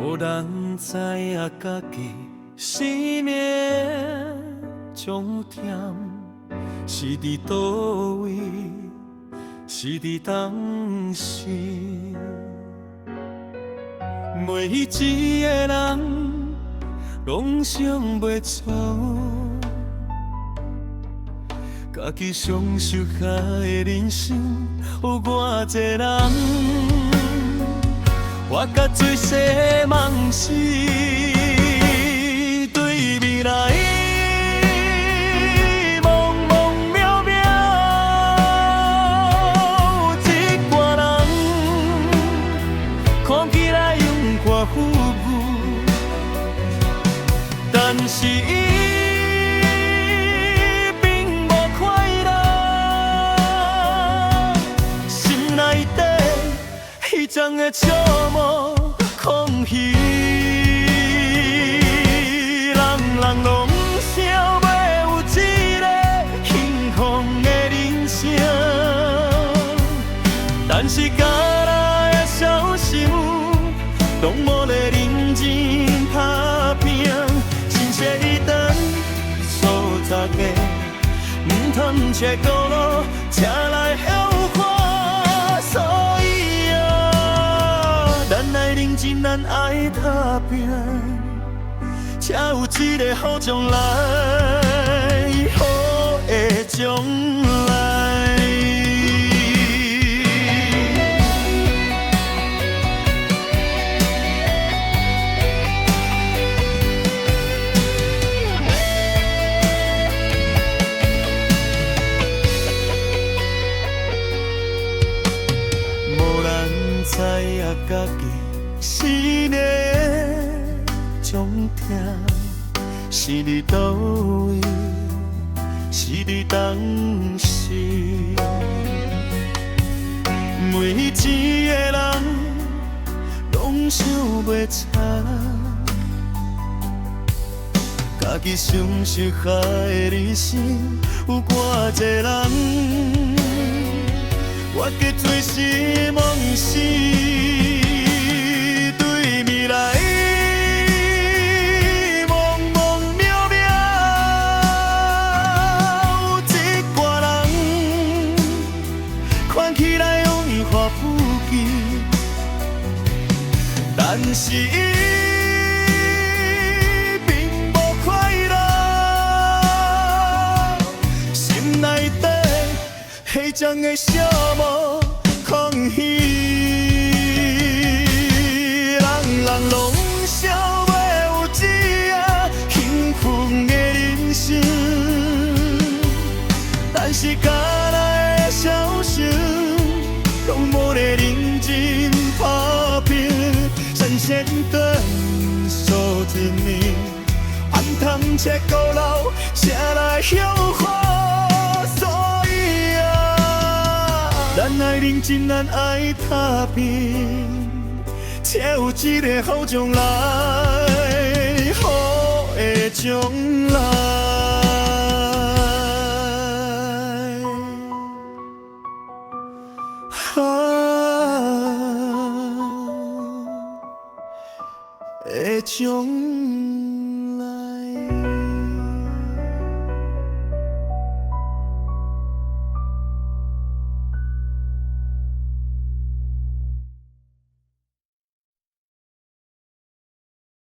无人知影家己生命终点是伫倒位，是伫当时。每一个人拢想袂出，家己上受害的人生有偌济人。我甲最细的梦是对未来梦梦渺渺，有一挂人看起来勇敢富裕，但是伊并无快乐，心内底迄种的寂寞空虚，人人拢想要有一个幸福的人生，但是甲咱的小心，拢无咧认真打拼，新鲜一顿所杂的，唔通切孤路，车来后看，所以咱爱认真，咱爱打拼，才有一个好将来，好的将来。无人知影家己生的终点是伫倒位，是伫当时。每一个人拢想袂出，家己上受害的人生有偌济人。我嘅最深梦是对未来梦梦渺渺，有一挂人看起来荣华富贵，但是伊并无快乐，心内底迄种的寂寞空虚，人人拢想要有一个幸福的人生，但是甲咱的小心，拢无咧认真打拼，神仙等数一年，暗通切孤路，车来后看，所以咱爱认真，咱爱打拼，才有一个好将来，好的将来。的将